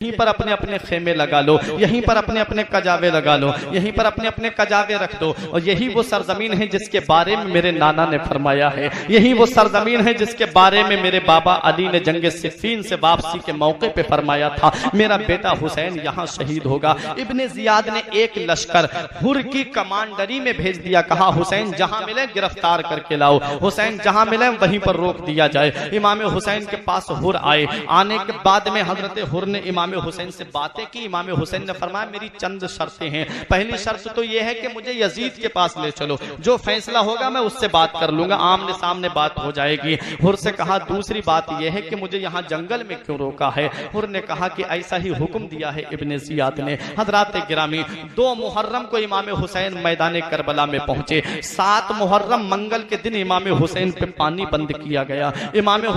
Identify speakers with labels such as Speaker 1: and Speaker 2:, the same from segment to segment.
Speaker 1: यहीं पर अपने अपने खेमे लगा लो, यहीं पर अपने अपने कजावे लगा लो, यहीं पर अपने अपने कजावे रख दो। और यही वो सरजमीन है जिसके बारे में मेरे नाना ने फरमाया है, यही वो सरजमीन है जिसके बारे में मेरे बाबा अली ने जंगे सिफ़ीन से वापसी के मौके पे फरमाया था, मेरा बेटा हुसैन यहाँ शहीद होगा। इब्ने जियाद ने एक लश्कर हुर की कमांडरी में भेज दिया, कहा हुसैन जहां मिले गिरफ्तार करके लाओ, हुसैन जहां मिले वहीं पर रोक दिया जाए। इमाम हुसैन के पास हुर आए, आने के बाद में हजरत हुर ने इमाम हुसैन से बातें की। इमाम हुसैन ने फरमाया मेरी चंद शर्तें हैं। पहली शर्त तो यह है कि मुझे यजीद के पास ले चलो, जो फैसला होगा मैं उससे बात कर लूंगा, आमने सामने बात हो जाएगी। हुर से कहा दूसरी बात यह है कि मुझे यहाँ जंगल में क्यों रोका है। हुर ने कहा कि ऐसा ही हुक्म दिया है इब्ने जियाद ने। हजरात गिरामी, 2 मुहर्रम को इमाम हुसैन मैदान करबला में पहुंचे। 7 मुहर्रम मंगल के दिन इमाम हुसैन पे पानी बंद किया गया।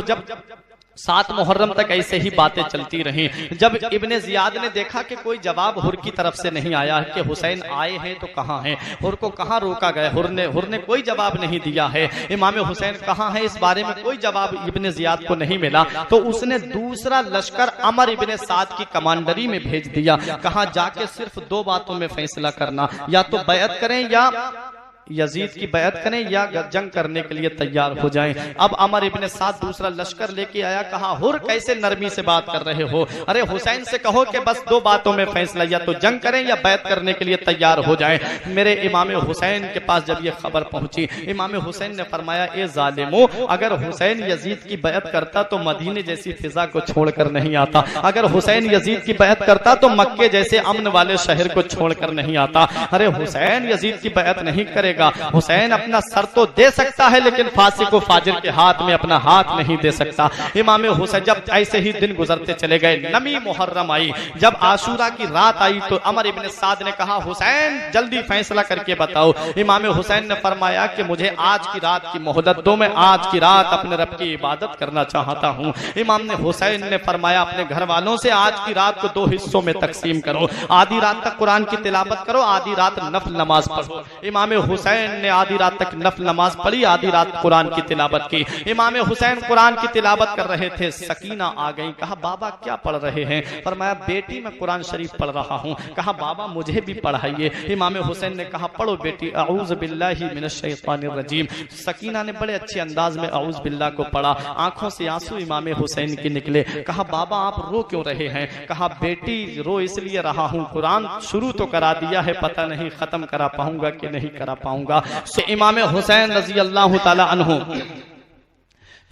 Speaker 1: जब 7 मुहर्रम तक ऐसे ही बातें चलती रहीं। जब इब्ने जियाद ने देखा कि कोई जवाब हुर की तरफ से नहीं आया कि हुसैन आए हैं तो कहाँ हैं, हुर को कहाँ रोका गया, हुर ने कोई जवाब नहीं दिया है, इमाम हुसैन कहाँ है, इस बारे में कोई जवाब इब्ने जियाद को नहीं मिला, तो उसने दूसरा लश्कर अमर इब्ने साद की कमांडरी में भेज दिया। कहा जाके सिर्फ 2 बातों में फैसला करना, या तो बैअत करें या यजीद की बैअत करें या जंग करने के लिए तैयार हो जाएं। अब अमर इब्ने साद दूसरा लश्कर लेके आया। कहा हुर कैसे नरमी से बात कर रहे हो, अरे हुसैन से कहो कि बस 2 बातों में फैसला, या तो जंग करें या बैअत करने के लिए तैयार हो जाएं। मेरे इमाम हुसैन के पास जब ये खबर पहुंची, इमाम हुसैन ने फरमाया ए जालिमो, अगर हुसैन यजीद की बैअत करता तो मदीने जैसी फिजा को छोड़कर नहीं आता, अगर हुसैन यजीद की बैअत करता तो मक्के जैसे अमन वाले शहर को छोड़कर नहीं आता। अरे हुसैन यजीद की बैअत नहीं करे, हुसैन अपना सर तो दे सकता है लेकिन फासिक व फाजिर के हाथ में अपना हाथ नहीं दे सकता। इमाम हुसैन जब ऐसे ही दिन गुजरते चले गए, नमी मुहर्रम आई, जब आशूरा की रात आई तो अमर इब्ने साद ने कहा हुसैन जल्दी फैसला करके बताओ। इमाम हुसैन ने फरमाया कि मुझे आज की रात की मोहलत दो, मैं आज की रात अपने रब की इबादत करना चाहता हूँ। इमाम हुसैन ने फरमाया अपने घर वालों से आज की रात को 2 हिस्सों में तकसीम करो, आधी रात तक कुरान की तिलावत करो, आधी रात नफल नमाज पढ़ो। इमाम हुसैन ने आधी रात तक नफल नमाज पढ़ी, आधी रात कुरान की तिलावत की। इमाम हुसैन कुरान की तिलावत कर रहे थे, सकीना आ गई। कहा बाबा क्या पढ़ रहे हैं, फरमाया बेटी मैं कुरान शरीफ पढ़ रहा हूँ। कहा बाबा मुझे भी पढ़ाइए। इमाम हुसैन ने कहा पढ़ो बेटी अऊज़ु बिल्लाहि मिनश शैतानिर रजीम। सकीना ने बड़े अच्छे अंदाज में अऊज़ु बिल्लाह को पढ़ा, आंखों से आंसू इमाम हुसैन के निकले। कहा बाबा आप रो क्यों रहे हैं। कहा बेटी रो इसलिए रहा हूँ, कुरान शुरू तो करा दिया है, पता नहीं खत्म करा पाऊंगा कि नहीं करा पाऊंगा। इमाम हुसैन रजी अल्लाह ताला अन्हु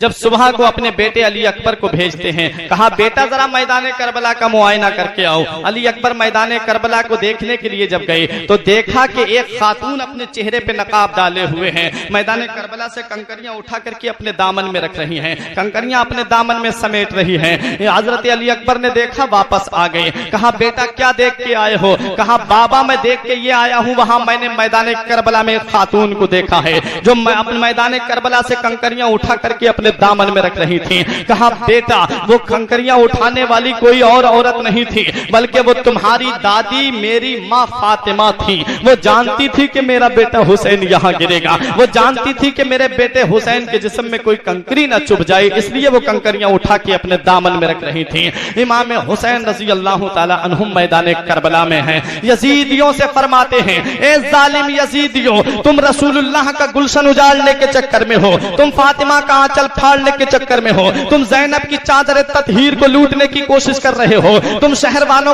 Speaker 1: जब सुबह को अपने बेटे अली अकबर को भेजते हैं, कहा बेटा जरा मैदान करबला का मुआयना करके आओ। अली अकबर मैदान करबला को देखने के लिए जब गए तो देखा कि एक खातून अपने चेहरे पे नकाब डाले हुए हैं, मैदान करबला से कंकरियां उठा करके अपने दामन में रख रही हैं, कंकरियां अपने दामन में समेट रही हैं। हजरत अली अकबर ने देखा, वापस आ गए। कहा बेटा क्या देख के आए हो। कहा बाबा मैं देख के ये आया हूँ, वहां मैंने मैदान करबला में एक खातून को देखा है जो अपने मैदान करबला से कंकरियां उठा करके अपने दामन में रख रही थी। कहा बेटा वो कंकरियां उठाने वाली कोई और औरत नहीं थी, बल्कि वो तुम्हारी दादी मेरी माँ फातिमा थी। वो जानती थी कि मेरा बेटा हुसैन यहाँ गिरेगा, वो जानती थी कि मेरे बेटे हुसैन के जिस्म में कोई कंकरी न चुभ जाए, इसलिए वो कंकरियां उठा के अपने दामन में रख रही थी। इमाम हुसैन रजी अल्लाह ताला अन्हुम मैदान करबला में हैं। यजीदियों से फरमाते हैं ए जालिम यजीदियों, तुम रसूलुल्लाह का गुलशन उजाड़ने के चक्कर में हो, तुम फातिमा का आंचल फाड़ने के चक्कर में हो, तुम ज़ैनब की चादर ततहीर को लूटने की कोशिश कर रहे हो, तुम शहरवानों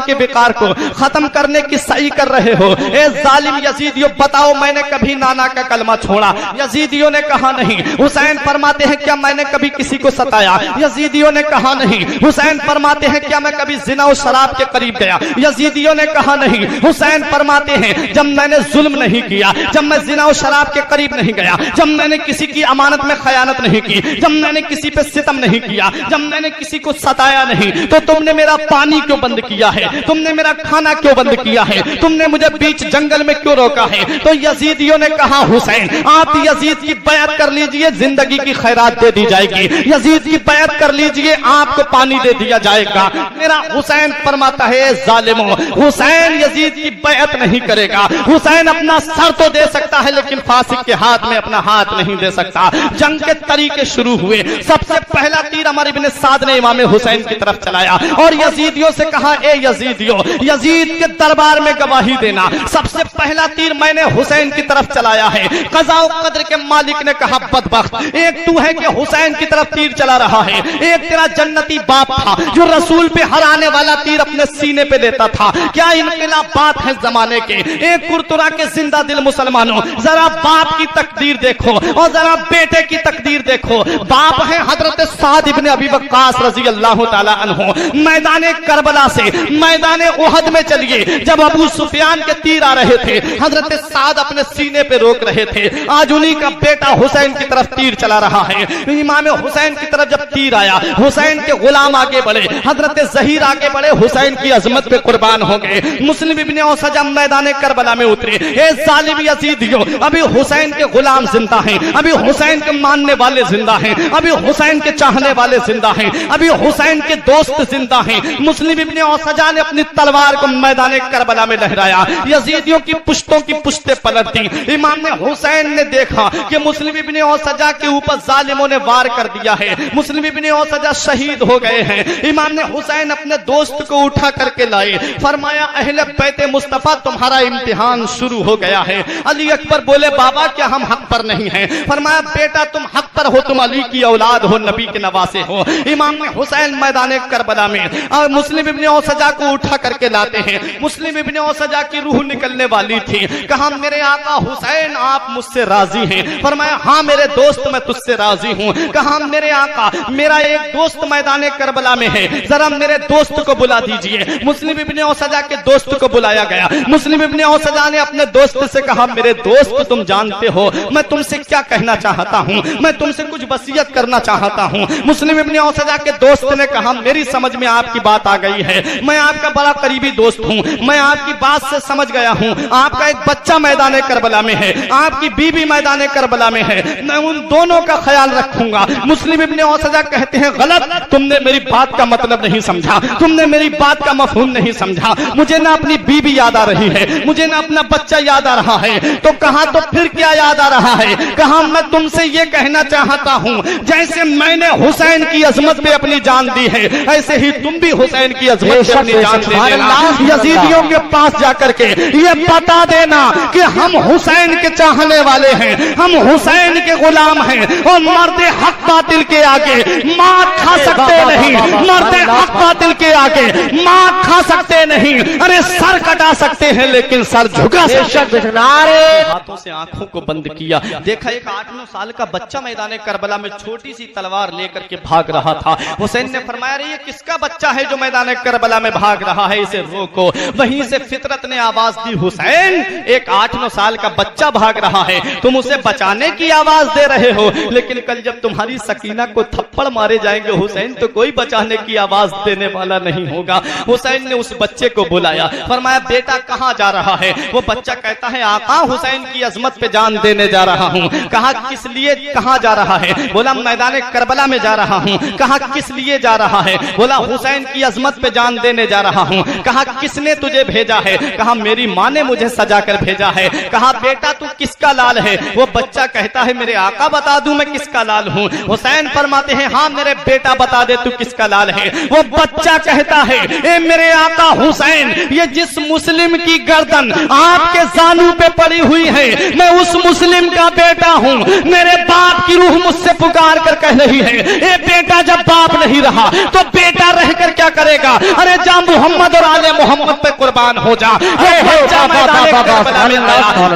Speaker 1: के विकार को खत्म करने की सही कर रहे हो। ए जालिम यजीदियों बताओ मैंने कभी नाना का कलमा छोड़ा। यजीदियों ने कहा नहीं। हुसैन फरमाते हैं क्या मैंने कभी किसी को सताया। यजीदियों ने कहा नहीं। हुसैन फरमाते हैं क्या मैं कभी जिना और शराब के करीब गया। यजीदियों ने कहा नहीं। हुसैन फरमाते हैं जब मैंने जुल्म नहीं किया, जब मैं जिना और शराब के करीब नहीं गया, जब मैंने किसी की अमानत में खयानत नहीं की, जब मैंने किसी पे सितम नहीं किया, जब मैंने किसी को सताया नहीं, तो तुमने मेरा पानी क्यों बंद किया है, तुमने मेरा खाना क्यों बंद किया है, तुमने मुझे बीच जंगल में क्यों रोका है। तो यजीदियों ने कहा हुसैन आप यजीद की बैअत कर लीजिए, जिंदगी की खैरात दे दी जाएगी। यजीद की बैअत कर लीजिए, आपको पानी दे दिया जाएगा। मेरा हुसैन फरमाता है जालिमों, हुसैन यजीद की बैअत नहीं करेगा। हुसैन अपना सर तो दे सकता है लेकिन फासिक के हाथ में अपना हाथ नहीं दे सकता। जंग के तरीके शुरू हुए। सबसे पहला तीर अमर इब्न साद ने इमाम हुसैन की तरफ चलाया और यजीदियों से कहा, ए यजीदियों, यजीद के दरबार में गवाही देना, सबसे पहला तीर मैंने हुसैन की तरफ चलाया है। कज़ा व क़द्र के मालिक ने कहा, बदबख्त, एक तू है कि हुसैन की तरफ तीर चला रहा है, एक तेरा जन्नती बाप था जो रसूल पे हराने वाला तीर अपने सीने पे लेता था। क्या इनकलाब बात है जमाने के। एक कुरतुरा के जिंदा दिल मुसलमानों, जरा बाप की तकदीर देखो और जरा बेटे की तकदीर देखो। बाप है हजरत साद इब्न अबी वक्कास रजी अल्लाह ताला अन्हु। मैदान करबला से मैदान उहद में चलिए, जब अबू सुफियान के तीर आ रहे थे, हजरत साद अपने सीने पे रोक रहे थे। आज उन्हीं का बेटा हुसैन की तरफ तीर चला रहा है। इमाम हुसैन की तरफ जब तीर आया, हुसैन के गुलाम आगे बढ़े, हजरत ज़हीर आगे बढ़े, हुसैन की अजमत पे कुर्बान हो गए। मुस्लिम इब्ने औसजा मैदान करबला में उतरे, ए जालिम यजीदियों, अभी हुसैन के गुलाम जिंदा हैं, अभी हुसैन के मानने वाले जिंदा हैं, अभी हुसैन के चाहने वाले जिंदा हैं, अभी हुसैन के दोस्त जिंदा हैं। मुस्लिम इब्ने औसजा ने अपनी तलवार को मैदान करबला में लहराया, यजीदियों की पुश्तों की पुश्तें पलट दी। इमाम हुसैन ने देखा कि मुस्लिम इब्ने औसजा के ऊपर जालिमों ने वार कर दिया है, मुस्लिम इब्ने औसजा शहीद हो गए हैं। इमाम हुसैन अपने दोस्त को उठा करके लाए, फरमाया, अहले बैत मुस्तफा, तुम्हारा इम्तिहान शुरू हो गया है। अली अकबर बोले, बाबा क्या हम हक पर नहीं हैं? फरमाया, बेटा तुम हक पर हो, तुम अली की औलाद हो, नबी के नवासे हो। इमाम हुसैन मैदान करबला में और मुस्लिम इब्ने औसजा को उठा करके लाते हैं। मुस्लिम इब्ने औसजा की रूह निकलने वाली थी। कहा, मेरे आका हुसैन आप मुझसे राजी हैं? फरमाया, हाँ मेरे दोस्त मैं तुझसे राजी हूँ। कहा, मेरे आका मेरा एक दोस्त मैदान करबला में है, जरा मेरे दोस्त को बुला दीजिए। मुस्लिम इब्ने औसजा के दोस्त को बुलाया गया। मुस्लिम इब्ने औसजा ने अपने दोस्त से कहा, मेरे दोस्त तुम जानते हो मैं तुमसे क्या कहना चाहता हूँ, मैं तुमसे कुछ वसीयत करना चाहता हूँ। मुस्लिम इब्ने औसजा के दोस्त ने कहा, मेरी समझ में आपकी बात आ गई है, मैं आपका बड़ा करीबी दोस्त हूँ, मैं आपकी बात से समझ गया हूँ। आपका एक बच्चा मैदान करबला में है, आपकी बीबी मैदान करबला में है, मैं उन दोनों का ख्याल रखूंगा। मुस्लिम इब्ने औसजा कहते हैं, गलत, तुमने मेरी बात का मतलब नहीं समझा, तुमने मेरी बात का मफहूम नहीं समझा। मुझे ना अपनी बीबी याद आ रही है, मुझे ना अपना बच्चा याद आ रहा है। तो कहा, तो फिर क्या याद आ रहा है? कहा, मैं तुमसे ये कहना चाहता हूँ, जैसे मैंने हुसैन की अजमत पे अपनी जान दी है, ऐसे ही तुम भी हुसैन की अजमत पे अपनी जान दे देना। यजीदियों के पास जाकर के ये बता देना कि हम हुसैन के चाहने वाले हैं, हम हुसैन के गुलाम हैं और मर्द हक बातिल के आगे मार खा सकते नहीं, मर्द हक बातिल के आगे मार खा सकते नहीं। अरे सर कटा सकते हैं लेकिन सर झुका सकते। हाथों से आंखों को बंद किया, देखा एक 8-9 साल का बच्चा मैदान करबला में छोटी सी तलवार लेकर के भाग रहा था। हुसैन ने फरमाया, ये किसका बच्चा है जो मैदान करबला में भाग रहा है, इसे रोको। वहीं से फितरत ने आवाज दी, हुसैन एक 8-9 साल का बच्चा भाग रहा है, तुम उसे बचाने की आवाज दे रहे हो, लेकिन कल जब तुम्हारी सकीना को थप्पड़ मारे जाएंगे हुसैन, तो कोई बचाने की आवाज देने वाला नहीं होगा। हुसैन ने उस बच्चे को बुलाया, फरमाया, बेटा कहाँ जा रहा है? वो बच्चा कहता है, आका हुसैन की अजमत पे जान देने जा रहा हूँ। कहा, किस लिए, कहाँ जा रहा है? बोला, मैदान करबला में जा रहा हूँ। कहा, किस लिए जा रहा है? बोला, हुसैन की अजमत पे जान देने जा रहा हूँ। कहा, किसने तुझे भेजा है? कहा, मेरी माँ ने मुझे सजा कर भेजा है। कहा, बेटा तू किसका लाल है? वो बच्चा कहता है, मेरे आका बता दूं मैं किसका लाल हूँ? हुसैन फरमाते हैं, हाँ मेरे बेटा बता दे तू किसका लाल है। वो बच्चा कहता है, ए मेरे आका हुसैन, ये जिस मुस्लिम की गर्दन आपके जानू पे पड़ी हुई है, मैं उस मुस्लिम का बेटा हूँ। मेरे बाप की रूह मुझसे पुकार कर कह रही है, ए बेटा जब बाप नहीं रहा तो बेटा रहकर क्या करेगा? अरे जा मोहम्मद और आले मोहम्मद पे कुर्बान हो जा।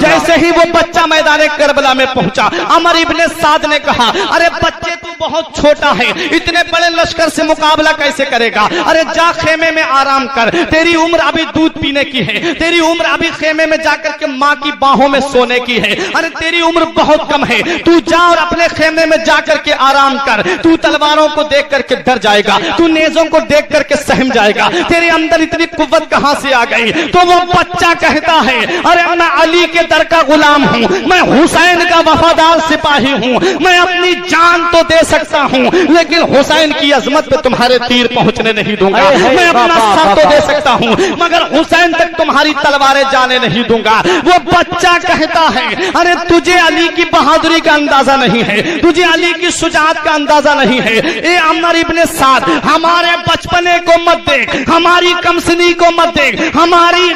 Speaker 1: जैसे ही वो बच्चा मैदान करबला में पहुंचा, अमर इब्ने साद ने कहा, अरे बच्चे तू बहुत छोटा है, इतने बड़े लश्कर से मुकाबला कैसे करेगा? अरे जा खेमे में आराम कर, तेरी उम्र अभी दूध पीने की है, तेरी उम्र अभी खेमे में जाकर के माँ की बाहों में सोने की है। अरे तेरी उम्र बहुत कम है, तू जा और अपने खेमे में जाकर के आराम कर। तू तलवारों को देख करके डर जाएगा, तू नेज़ों को देख करके सहम जाएगा, तेरे अंदर इतनी कुव्वत कहां से आ गई? तो वो बच्चा कहता है, अरे मैं अली के दर का गुलाम हूँ, मैं हुसैन का वफादार सिपाही हूँ, मैं अपनी जान तो दे सकता हूँ लेकिन हुसैन की अजमत पे तुम्हारे तीर पहुंचने नहीं दूंगा। मैं अपना सर तो दे सकता हूँ मगर हुसैन तक तुम्हारी तलवारें जाने नहीं दूंगा। वो बच्चा कहता है, अरे तुझे अली की बहादुरी का अंदाजा नहीं है, तुझे अली की शुजाअत का अंदाजा नहीं है। ए अमर इब्ने साद, हमारे बचपने को मत देख, हमारी कम सिनी को मत देख, हमारी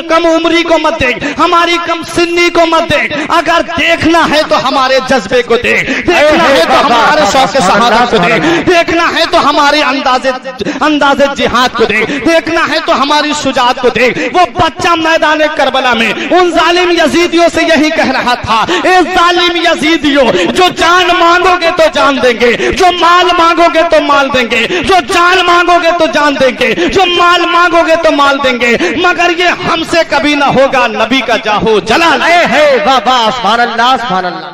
Speaker 1: कम उम्री को मत देख, हमारी कम सिन्नी को मत देख। अगर देखना है तो हमारे जज्बे को देख, देखना है तो हमारे शौक शहादत को देख, देखना है तो हमारे अंदाजे जिहाद को देख, देखना है तो हमारी शुजाअत को देख। वो बच्चा मैदान करबला में उन जालिम यजीदियों से यही कह रहा था, ए जालिम यजीदियों, जो जान मांगोगे तो जान देंगे, जो माल मांगोगे तो माल देंगे, जो जान मांगोगे तो जान देंगे, जो माल मांगोगे तो माल देंगे, मगर ये हमसे कभी ना होगा नबी का जाहो जलाल। है वाह, सुभान अल्लाह, सुभान अल्लाह,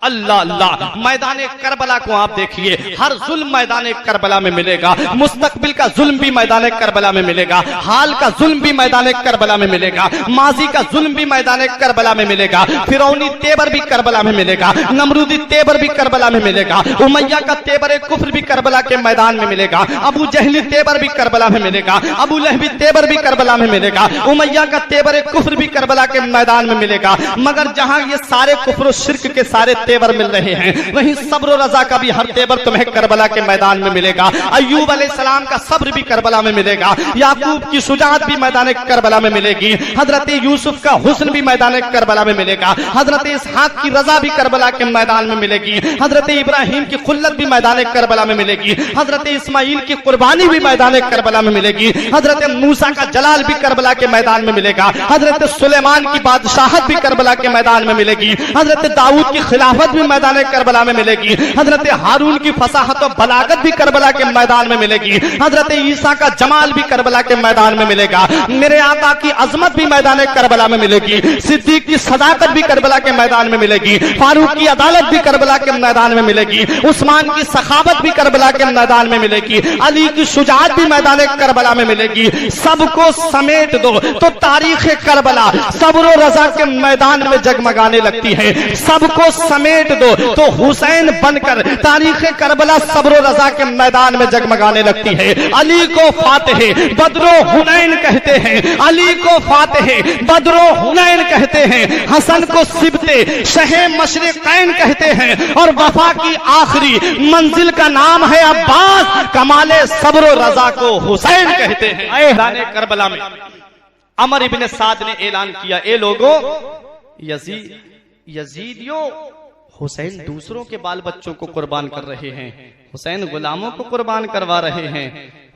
Speaker 1: अल्लाह अल्लाह। मैदान करबला को आप देखिए, हर जुल्म मैदान करबला में मिलेगा, मुस्तकबिल का जुल्म भी मैदान करबला में मिलेगा, हाल का जुल्म भी मैदान करबला में मिलेगा, माजी का जुल्म भी मैदान करबला में मिलेगा, फिरौनी तेबर भी करबला में मिलेगा, नमरूदी तेबर भी करबला में मिलेगा, उमैया का तेबर कुफ्र भी करबला के मैदान में मिलेगा, अबू जहली तेबर भी करबला में मिलेगा, अबू लहबी तेबर भी करबला में मिलेगा, उमैया का तेबर कुफ्र भी करबला के मैदान में मिलेगा। मगर जहां ये सारे कुफ्र शिर्क के सारे तेवर मिल रहे हैं, वहीं सब्र रजा का भी हर तेवर तुम्हें करबला के मैदान में मिलेगा। अय्यूब अलैहिस्सलाम का सब्र भी करबला में मिलेगा, याकूब की शुजाअत भी मैदान करबला में मिलेगी, हजरत यूसुफ का हुस्न भी मैदान करबला में मिलेगा, हजरत इसहाक की रजा भी करबला के मैदान में मिलेगी, हजरत इब्राहिम की खुल्लत भी मैदान करबला में मिलेगी, हजरत इस्माइल की कुर्बानी भी मैदान करबला में मिलेगी, हजरत मूसा का जलाल भी करबला के मैदान में मिलेगा, हजरत सुलेमान की बादशाहत भी करबला के मैदान में मिलेगी, हजरत दाऊद की खिलाफत भी मैदान करबला में मिलेगी, हजरत हारून की फसाहत और बलागत भी करबला के मैदान में मिलेगी, हजरत ईसा का जमाल भी करबला के मैदान में मिलेगा, मेरे आका की अजमत भी मैदान करबला में मिलेगी, सिद्दीक की सदाकत भी करबला के मैदान में मिलेगी, फारूक की अदालत भी करबला के मैदान में मिलेगी, उस्मान की सखावत भी करबला के मैदान में मिलेगी, अली की शुजाअत भी मैदान करबला में मिलेगी। सबको समेट दो तो तारीख करबला सब्र रजा के मैदान में जगमगाने लगती है, सबको समेट दो तो हुसैन बनकर तारीख करबला सब्र रजा के मैदान में जगमगाने लगती है। अली को फातिह बदरो हुनैन कहते हैं, अली को फातिह बदरो हुनैन कहते हैं, हसन को सिबते शहे मशरिकैन कहते हैं, और वफा की आखिरी मंजिल का नाम है अब्बास, कमाले सब्र रजा को हुसैन कहते हैं। मैदान करबला में अमर इब्ने साद ने ऐलान किया, ए लोगों, यजीदियों, हुसैन दूसरों के बाल बच्चों को कुर्बान कर रहे हैं, हुसैन गुलामों को कुर्बान करवा रहे हैं,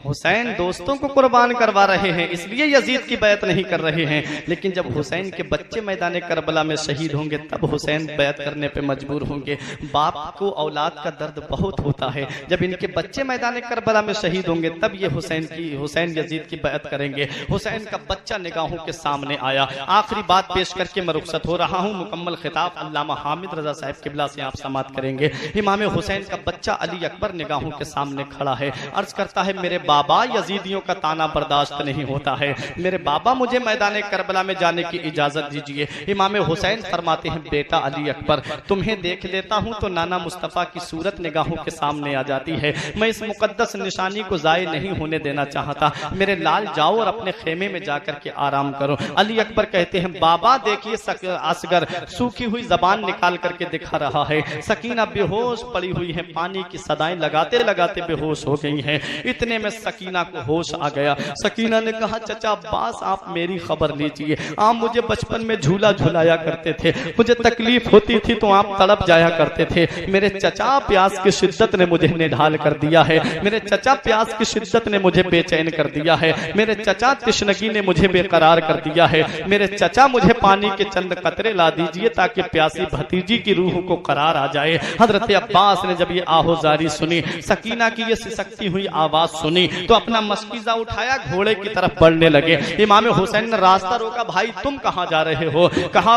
Speaker 1: हुसैन दोस्तों को कुर्बान करवा रहे हैं, इसलिए यजीद की बैत नहीं कर रहे हैं। लेकिन जब हुसैन के बच्चे मैदान करबला में शहीद होंगे तब हुसैन बैत करने पे मजबूर होंगे। बाप को औलाद का दर्द बहुत होता है, जब इनके बच्चे मैदान करबला में शहीद होंगे तब ये हुसैन यजीद की बैत करेंगे। हुसैन का बच्चा निगाहों के सामने आया। आखिरी बात पेश करके मैं रुखसत हो रहा हूँ, मुकम्मल खिताब अल्लामा हामिद रजा साहब किबला से आप समाअत करेंगे। इमाम हुसैन का बच्चा अली अकबर निगाहों के सामने खड़ा है, अर्ज करता है, मेरे बाबा, यजीदियों का ताना बर्दाश्त नहीं होता है, मेरे बाबा मुझे मैदान करबला में जाने की इजाजत दीजिए। इमाम हुसैन फरमाते हैं, बेटा अली अकबर, तुम्हें देख लेता हूं तो नाना मुस्तफा की सूरत निगाहों के सामने आ जाती है, मैं इस मुकद्दस निशानी को जाये नहीं होने देना चाहता, मेरे लाल जाओ और अपने खेमे में जाकर के आराम करो। अली अकबर कहते हैं, बाबा देखिए, असगर सूखी हुई जबान निकाल करके दिखा रहा है, सकीना बेहोश पड़ी हुई है, पानी की सदाएं लगाते लगाते बेहोश हो गई हैं। इतने में सकीना को होश आ गया। सकीना ने कहा, चचा अब्बास, आप मेरी खबर लीजिए, आप मुझे बचपन में झूला झुलाया करते थे, मुझे तकलीफ होती थी तो आप तड़प जाया करते थे, मेरे चचा प्यास की शिद्दत ने मुझे निढाल कर दिया है, मेरे चचा प्यास की शिद्दत ने मुझे बेचैन कर दिया है, मेरे चचा तिश्नगी ने मुझे बेकरार कर दिया है, मेरे चचा मुझे पानी के चंद कतरे ला दीजिए ताकि प्यासी भतीजी की रूह को करार आ जाए। हजरत अब्बास ने जब ये आहोजारी सुनी, सकीना की ये सिसकती हुई आवाज सुनी तो अपना मस्कीजा उठाया, घोड़े की तरफ बढ़ने लगे। इमाम हुसैन ने रास्ता रोका, भाई तुम कहां जा रहे हो? कहा,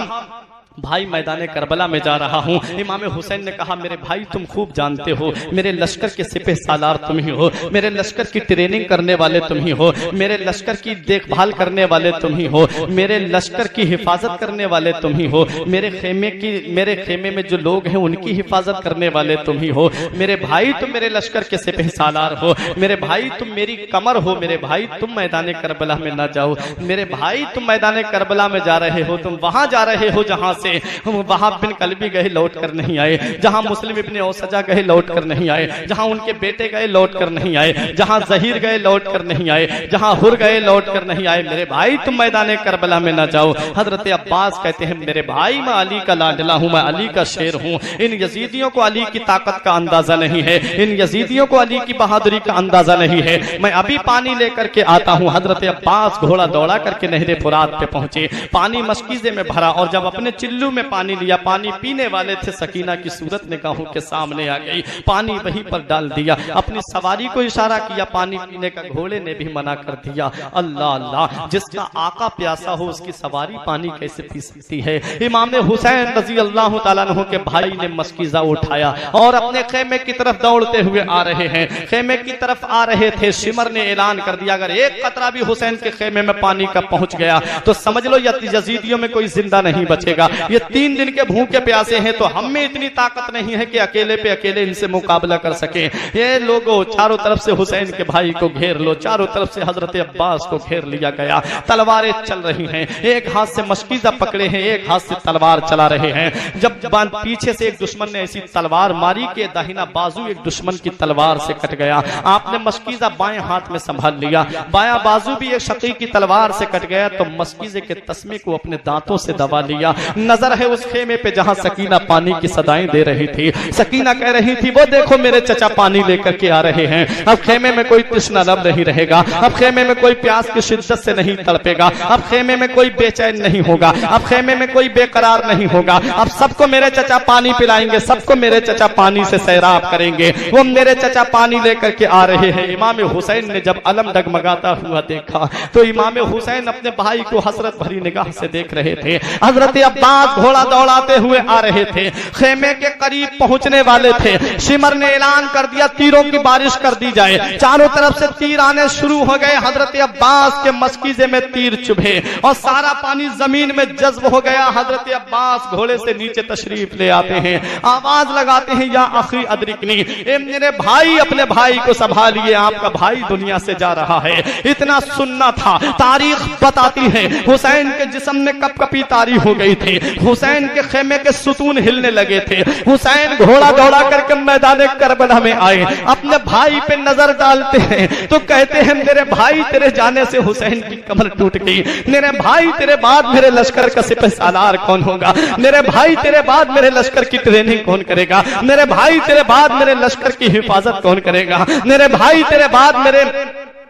Speaker 1: भाई मैदान करबला में जा रहा हूँ। इमाम हुसैन ने कहा, मेरे भाई तुम खूब जानते हो, मेरे लश्कर के सिपह सालार तुम ही हो, मेरे लश्कर की ट्रेनिंग करने वाले तुम ही हो, मेरे लश्कर की देखभाल करने वाले तुम ही हो, मेरे लश्कर की हिफाजत करने वाले तुम ही हो, मेरे खेमे में जो लोग हैं उनकी हिफाजत करने वाले तुम ही हो, मेरे भाई तुम मेरे लश्कर के सिपह सालार हो, मेरे भाई तुम मेरी कमर हो, मेरे भाई तुम मैदान करबला में न जाओ, मेरे भाई तुम मैदान करबला में जा रहे हो, तुम वहां जा रहे हो जहां से से वहाब बिन कल्बी गए लौट कर नहीं आए, जहां मुस्लिम इब्ने औसजा गए लौट कर नहीं आए, जहां उनके बेटे गए लौट कर नहीं आए, जहां जहीर गए लौट कर नहीं आए, जहां हुर गए लौट कर नहीं आए। मेरे भाई तुम मैदान करबला में ना जाओ। हजरत अब्बास कहते हैं मेरे भाई मैं अली का लाडला हूं, मैं अली का शेर हूं। इन यजीदियों को अली की ताकत का अंदाजा नहीं है, इन यजीदियों को अली की बहादुरी का अंदाजा नहीं है। मैं अभी पानी लेकर के आता हूं। हजरत अब्बास घोड़ा दौड़ा करके नहरे फुरात पे पहुंचे, पानी मशकीजे में भरा और जब अपने चिल्लू में पानी लिया, पानी पीने वाले थे, सकीना की सूरत निगाहों के सामने आ गई, पानी वहीं पर डाल दिया, अपनी सवारी को इशारा किया, पानी पीने का घोड़े ने भी मना कर दिया। अल्लाह अल्लाह, जिसका आका प्यासा हो उसकी सवारी पानी कैसे पी सकती है। इमाम हुसैन रजी अल्लाह तआला अन्हु के भाई ने मशकीजा उठाया और अपने खेमे की तरफ दौड़ते हुए आ रहे हैं। खेमे की तरफ आ रहे थे, शिमर ने ऐलान कर दिया अगर एक कतरा भी हुसैन के खेमे में पानी का पहुंच गया तो समझ लो यजीदियों में कोई जिंदा नहीं बचेगा। ये 3 दिन के भूखे प्यासे हैं, तो हम में इतनी ताकत नहीं है कि अकेले पे अकेले इनसे मुकाबला कर सके। ये लोगों चारों तरफ से हुसैन के भाई को घेर लो, चारों तरफ से हजरत अब्बास को घेर लिया गया, तलवारें चल रही हैं, एक हाथ से मशकीजा पकड़े हैं, एक हाथ से तलवार चला रहे हैं। जब पीछे से एक दुश्मन ने ऐसी तलवार मारी कि दाहिना बाजू एक दुश्मन की तलवार से कट गया, आपने मशकीजा बाएं हाथ में संभाल लिया, बायां बाजू भी एक शकी की तलवार से कट गया तो मशकीजे के तस्मे को अपने दांतों से दबा लिया। नजर है उस खेमे पे जहां सकीना पानी की सदाएं दे रही थी। सकीना कह रही थी वो देखो मेरे चचा पानी लेकर के आ रहे हैं। अब खेमे में कोई तृष्णा लब नहीं रहेगा, अब खेमे में कोई प्यास की शिद्दत से नहीं तड़पेगा, अब खेमे में कोई बेचैन नहीं होगा, अब खेमे में कोई बेकरार नहीं होगा, अब सबको मेरे चचा पानी पिलाएंगे, सबको मेरे चचा पानी से सैराब करेंगे। वो मेरे चचा पानी लेकर के आ रहे हैं। इमाम हुसैन ने जब अलम डगमगाता हुआ देखा तो इमाम हुसैन अपने भाई को हसरत भरी निगाह से देख रहे थे। हजरत अब्बास घोड़ा दौड़ाते हुए आ रहे थे, खेमे के करीब पहुंचने वाले थे। शिमर ने ऐलान कर दिया तीरों की बारिश कर दी जाए। चारों तरफ से तीर आने शुरू हो गए। हजरत अब्बास के मशकीजे में तीर चुभे और सारा पानी जमीन में जज्ब हो गया। हजरत अब्बास घोड़े से नीचे तशरीफ ले आते हैं, आवाज लगाते हैं या अखी अदरिकनी, ए मेरे भाई अपने भाई को संभालिए, आपका भाई दुनिया से जा रहा है। इतना सुनना था। तारीख बताती है हुसैन के जिस्म में कपकपी तारी हो गई थी, हुसैन के खेमे के सुतून हिलने लगे थे। हुसैन घोड़ा दौड़ा करके मैदान करबला में आए, अपने भाई पे नजर डालते हैं तो कहते हैं मेरे भाई तेरे जाने से हुसैन की कमर टूट गई, मेरे भाई तेरे बाद मेरे लश्कर का सिपह सालार कौन होगा, मेरे भाई तेरे बाद मेरे लश्कर की ट्रेनिंग कौन करेगा, मेरे भाई तेरे बाद मेरे लश्कर की हिफाजत कौन करेगा, मेरे भाई तेरे बाद मेरे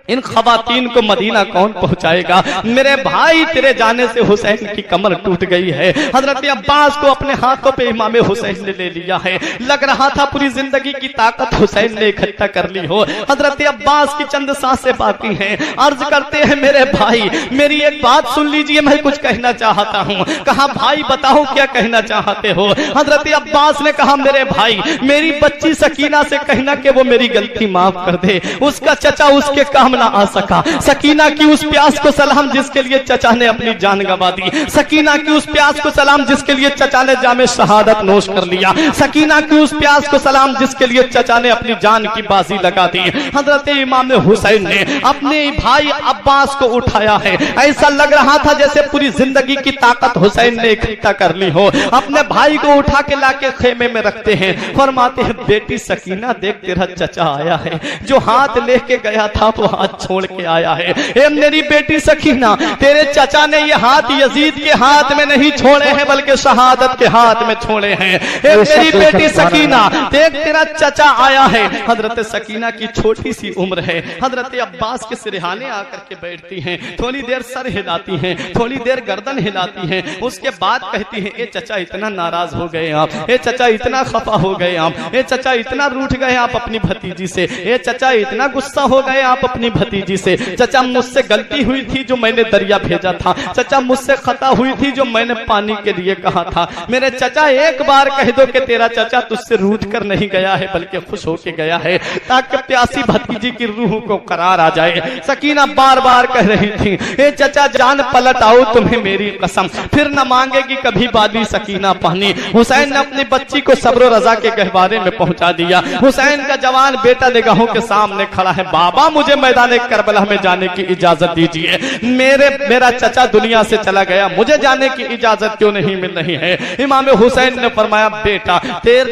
Speaker 1: इन खवातीन को मदीना कौन पहुंचाएगा, मेरे भाई तेरे जाने से हुसैन की कमर टूट गई है। हजरत अब्बास को अपने हाथों पे इमाम हुसैन ने ले लिया है। लग रहा था पूरी जिंदगी की ताकत हुसैन ने इकट्ठा कर ली हो। हजरत अब्बास की चंद सांसें बाकी हैं। अर्ज करते हैं मेरे भाई मेरी एक बात सुन लीजिए, मैं कुछ कहना चाहता हूँ। कहा भाई बताओ क्या कहना चाहते हो। हजरत अब्बास ने कहा मेरे भाई मेरी बच्ची सकीना से कहना कि वो मेरी गलती माफ कर दे, उसका चचा उसके काम ना आ सका। सकीना की उस प्यास को सलाम जिसके लिए चचा ने अपनी जान गंवा दी, सकीना की उस प्यास को सलाम जिसके लिए चचा ने जामे शहादत नोश कर लिया, सकीना की उस प्यास को सलाम जिसके लिए चचा ने अपनी जान की बाजी लगा दी। हजरत इमाम हुसैन ने अपने भाई अब्बास को उठाया है। ऐसा लग रहा था जैसे पूरी जिंदगी की ताकत हुसैन ने इकट्ठा कर ली हो। अपने भाई को उठा के लाके खेमे में रखते हैं, फरमाते हैं बेटी सकीना देख तेरा चचा आया है, जो हाथ लेके गया था वो हाथ छोड़ के आया है। ए मेरी बेटी सकीना तेरे चचा ने ये हाथ यजीद के हाथ में नहीं छोड़े हैं बल्कि शहादत के हाथ में छोड़े हैं। ए मेरी बेटी सकीना देख तेरा चचा आया है। हजरत सकीना की छोटी सी उम्र है। हजरत अब्बास के सिरहाने आकर के बैठती हैं, थोड़ी देर सर हिलाती हैं, थोड़ी देर गर्दन हिलाती हैं, उसके बाद कहती हैं ए चचा इतना नाराज हो गए आप, ए चचा इतना खफा हो गए आप, ए चचा इतना रूठ गए आप अपनी भतीजी से, ए चचा इतना गुस्सा हो गए आप अपनी भतीजी से। चचा मुझसे गलती हुई थी जो मैंने दरिया भेजा था, चचा मुझसे खता हुई थी जो मैंने पानी के लिए कहा था। मेरे चचा एक बार कह दो कि तेरा चचा तुझसे रूठ कर नहीं गया है बल्कि खुश होके गया है, ताकि प्यासी भतीजी की रूह को करार आ जाए। सकीना बार बार कह रही थी ए चचा जान पलट आओ तुम्हें मेरी कसम, फिर न मांगेगी कभी बाली सकीना पानी। हुसैन ने अपनी बच्ची को सब्र रजा के गहवारे में पहुंचा दिया। हुसैन का जवान बेटा निगाहों के सामने खड़ा है। बाबा मुझे मैदान मैदान करबला में जाने की इजाजत दीजिए। मेरा चचा दुनिया से चला गया, मुझे जाने की इजाजत क्यों नहीं मिल रही है? इमाम हुसैन ने फरमाया, बेटा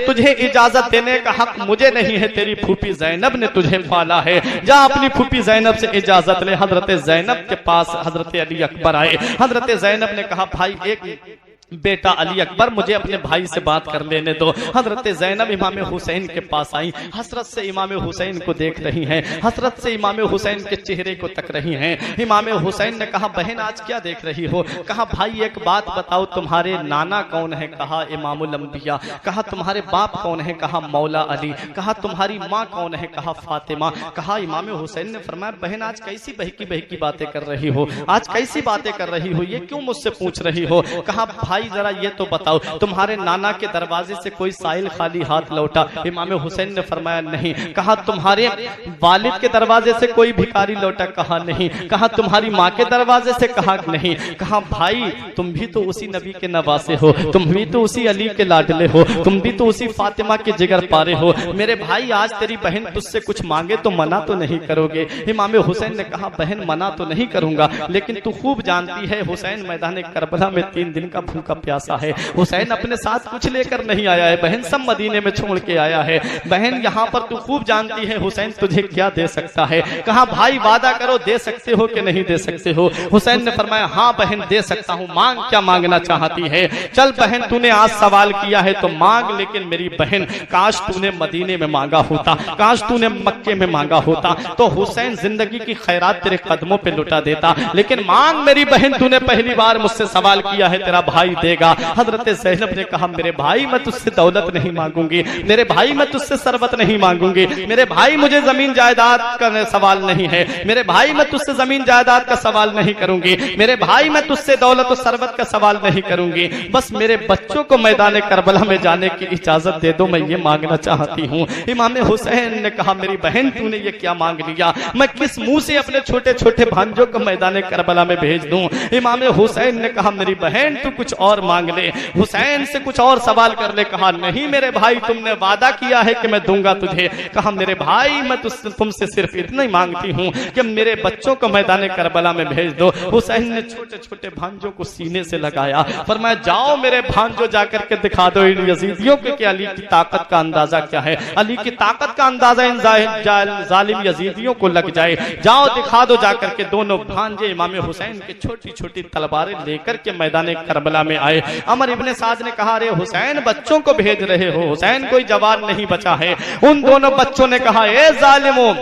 Speaker 1: तुझे इजाजत देने का हक मुझे नहीं है, तेरी फूफी जैनब ने तुझे पाला है। जा अपनी फूफी जैनब से इजाजत ले। हजरत जैनब के पास हजरत अली अकबर आए। हजरत जैनब ने कहा, भाई एक बेटा अली अकबर, मुझे अपने भाई से बात कर लेने दो। हजरत जैनब इमाम हुसैन के पास आई, हसरत से इमाम हुसैन को देख रही हैं, हसरत से इमाम हुसैन के चेहरे को तक रही हैं। इमाम हुसैन ने कहा, बहन आज क्या देख रही हो? कहा, भाई एक बात बताओ, तुम्हारे नाना कौन है? कहा, इमामुल अंबिया। कहा, तुम्हारे बाप कौन है? कहा, मौला अली। कहा, तुम्हारी माँ कौन है? कहा, फातिमा। कहा, इमाम हुसैन ने फरमाया, बहन आज कैसी बहकी बहकी बातें कर रही हो? आज कैसी बातें कर रही हो? ये क्यों मुझसे पूछ रही हो? कहा, भाई जरा ये तो बताओ, तुम्हारे नाना के दरवाजे से कोई साइल खाली हाथ लौटा? इमाम हुसैन ने फरमाया, नहीं। कहा, तुम्हारे वालिद के दरवाजे से कोई भिखारी लौटा? कहा, नहीं। कहा, तुम्हारी माँ के दरवाजे से? कहा, नहीं। कहा, भाई तुम भी तो उसी नबी के नवासे हो, तुम भी तो उसी अली के लाडले हो, तुम भी तो उसी फातिमा के जिगर पारे हो। मेरे भाई आज तेरी बहन तुझसे कुछ मांगे तो मना तो नहीं करोगे? इमाम हुसैन ने कहा, बहन मना तो नहीं करूंगा, लेकिन तू खूब जानती है हुसैन मैदान करबला में 3 दिन का भूखा प्यासा है। हुसैन अपने साथ कुछ लेकर नहीं आया है बहन, सब मदीने में छोड़ के आया है। बहन यहाँ पर तू खूब जानती है हुसैन तुझे क्या दे सकता है? कहा, भाई वादा करो, दे सकते हो कि नहीं दे सकते हो? हुसैन ने फरमाया, हाँ बहन दे सकता हूँ। मांग, क्या मांगना चाहती है? चल बहन, तूने आज सवाल किया है तो मांग, लेकिन मेरी बहन काश तूने मदीने में मांगा होता, काश तूने मक्के में मांगा होता, तो हुसैन जिंदगी की खैरात तेरे कदमों पे लुटा देता। लेकिन मांग मेरी बहन, तूने पहली बार मुझसे सवाल किया है, तेरा भाई देगा। हजरत ज़ैनब ने कहा, मेरे भाई मैं तुझसे दौलत नहीं मांगूंगी, मेरे भाई मैं तुझसे सरबत नहीं मांगूंगी, मेरे भाई मुझे जमीन जायदाद का सवाल नहीं है, मेरे भाई मैं तुझसे जमीन जायदाद का सवाल नहीं करूंगी, मेरे भाई मैं तुझसे दौलत और सरबत का सवाल नहीं करूंगी, बस मेरे बच्चों को मैदान करबला में जाने की इजाजत दे दो, मैं ये मांगना चाहती हूँ। इमाम हुसैन ने कहा, मेरी बहन तूने ये क्या मांग लिया? मैं किस मुंह से अपने छोटे छोटे भांजों को मैदान करबला में भेज दूं? इमाम हुसैन ने कहा, मेरी बहन तू कुछ और मांग ले, हुसैन से कुछ और सवाल कर ले। कहा, नहीं मेरे भाई, तुमने वादा किया है कि मैं दूंगा तुझे। कहा, मेरे भाई मैं तुमसे सिर्फ इतना ही मांगती हूँ कि मेरे बच्चों को मैदान करबला में भेज दो। हुसैन ने छोटे छोटे भांजों को सीने से लगाया, फरमाया, जाओ मेरे भांजो जाकर के दिखा दो इन यजीदियों को कि अली की ताकत का अंदाजा क्या है, अली की ताकत का अंदाजा इन जालिम यजीदियों को लग जाए, जाओ दिखा दो जाकर के। दोनों भांजे इमाम हुसैन के छोटी छोटी तलवारें लेकर के मैदान करबला में आए। अमर इब्ने साद ने कहा, अरे हुसैन बच्चों को भेज रहे हो? हुसैन कोई जवान नहीं बचा है। उन दोनों बच्चों ने कहा, ए जालिमों,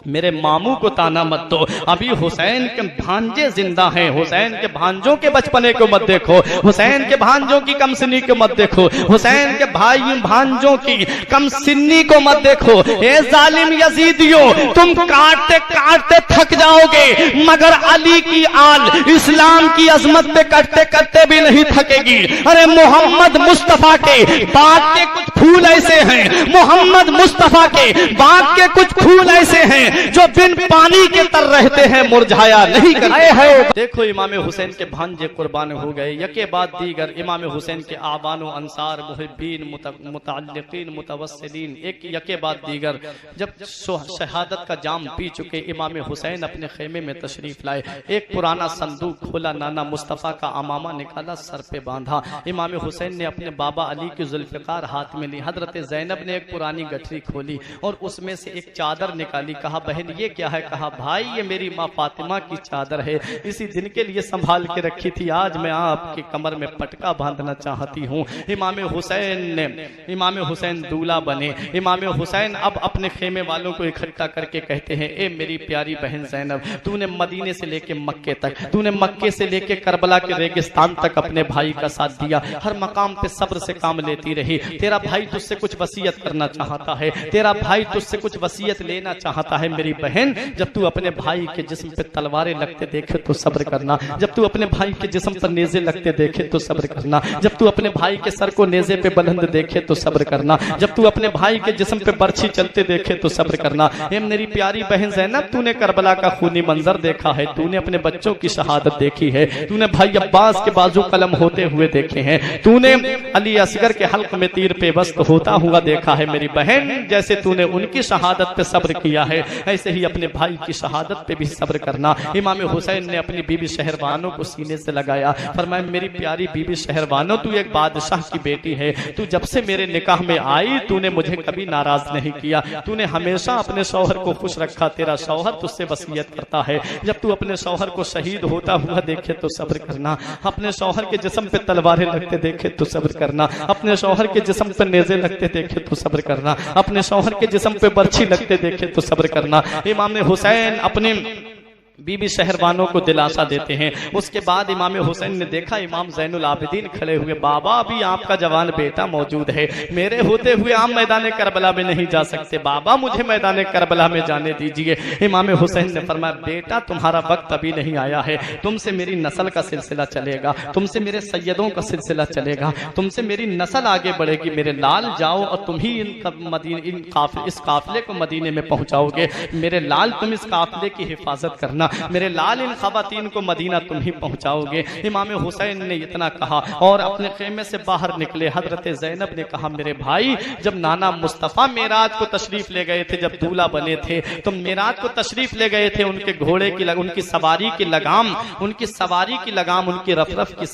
Speaker 1: मेरे मामू को ताना मत दो, अभी हुसैन के भांजे जिंदा हैं, हुसैन के भांजों के बचपने को मत देखो, हुसैन के भांजों की कमसिनी को मत देखो, हुसैन के भाई भांजों की कमसिनी को मत देखो। ए जालिम यजीदियों, तुम काटते काटते थक जाओगे, मगर अली की आल इस्लाम की अजमत पे करते करते भी नहीं थकेगी। अरे मोहम्मद मुस्तफा के बाग के कुछ फूल ऐसे हैं, मोहम्मद मुस्तफा के बाग के कुछ फूल ऐसे हैं जो बिन पानी के तर रहते हैं, मुरझाया नहीं करते हैं। देखो इमाम हुसैन के भांजे कुर्बान हो गए, यके बाद दीगर इमाम हुसैन के आबानो अंसार मुहिब्बीन मुतअल्लिकीन मुतवस्सिलीन एक यके बाद दीगर जब शहादत का जाम पी चुके इमाम हुसैन अपने खेमे में तशरीफ लाए। एक पुराना संदूक खोला, नाना मुस्तफ़ा का अमामा निकाला, सर पे बांधा। इमाम हुसैन ने अपने बाबा अली की जुल्फ़िकार हाथ में ली। हजरत ज़ैनब ने एक पुरानी गठरी खोली और उसमें से एक चादर निकाली। कहा, बहन ये क्या है? कहा, भाई ये मेरी माँ फातिमा की चादर है, इसी दिन के लिए संभाल के रखी थी, आज मैं आपके कमर में पटका बांधना चाहती हूँ। इमाम हुसैन दूल्हा बने। इमाम हुसैन अब अपने खेमे वालों को इकट्ठा करके कहते हैं, ए मेरी प्यारी बहन ज़ैनब, तूने मदीने से लेके मक्के तक, तूने मक्के से लेके करबला के रेगिस्तान तक अपने भाई का साथ दिया, हर मकाम पे सब्र से काम लेती रही। तेरा भाई तुझसे कुछ वसीयत करना चाहता है, तेरा भाई तुझसे कुछ वसीयत लेना चाहता है। मेरी बहन, जब तू अपने भाई के जिस्म पे तलवारें लगते देखे तो सब्र करना, जब तू अपने भाई के जिस्म पर नेज़े लगते देखे तो सब्र करना, जब तू अपने भाई के सर को नेज़े पे बुलंद देखे तो सब्र करना, जब तू अपने भाई के जिस्म पे बर्छी चलते देखे तो सब्र करना। ए मेरी प्यारी बहन ज़ैनब, तूने करबला का खूनी मंजर देखा है, तूने अपने बच्चों की शहादत देखी है, तूने भाई अब्बास के बाजू कलम होते हुए देखे हैं, तूने अली असगर के हल्क में तीर पेवस्त होता हुआ देखा है। मेरी बहन, जैसे तूने उनकी शहादत पे सब्र किया है, ऐसे ही अपने भाई की शहादत पे भी सब्र करना। इमाम हुसैन ने अपनी बीबी शहरबानो को सीने से लगाया, फरमाया मेरी प्यारी बीबी शहरबानो, तू एक बादशाह की बेटी है, तू जब से मेरे निकाह में आई तूने मुझे कभी नाराज नहीं किया, तूने हमेशा अपने शौहर को खुश रखा, तेरा शौहर तुझसे वसीयत करता है जब तू अपने शौहर को शहीद होता हुआ देखे तो सब्र करना, अपने शौहर के जिस्म पे तलवारें लगते देखे तो सब्र करना, अपने शौहर के जिस्म पे नेज़े लगते देखे तो सब्र करना, अपने शौहर के जिस्म पे बर्छी लगते देखे तो सब्र करना। इमाम हुसैन अपने बीबी शहरबानों को दिलासा देते हैं। उसके बाद इमाम हुसैन ने देखा इमाम ज़ैनुल आबिदीन खड़े हुए, बाबा अभी आपका जवान बेटा मौजूद है, मेरे होते हुए आप मैदान करबला में नहीं जा सकते, बाबा मुझे मैदान करबला में जाने दीजिए। इमाम हुसैन ने फरमाया बेटा तुम्हारा वक्त अभी नहीं आया है, तुमसे मेरी नस्ल का सिलसिला चलेगा, तुमसे मेरे सैयदों का सिलसिला चलेगा, तुमसे मेरी नस्ल आगे बढ़ेगी, मेरे लाल जाओ और तुम ही इस काफिले को मदीने में पहुंचाओगे, मेरे लाल तुम इस काफिले की हिफाजत करना, मेरे लाल इन खवातीन को मदीना तुम ही पहुंचाओगे। इमाम हुसैन ने इतना कहा और अपने खेमे से बाहर निकले। हजरत ज़ैनब ने कहा मेरे भाई जब नाना मुस्तफ़ा मेराज को तशरीफ ले गए थे, जब दूल्हा बने थे तो मेराज को तशरीफ ले गए थे, उनके घोड़े की उनकी सवारी की लगाम, उनकी सवारी की लगाम, उनकी रफरफ की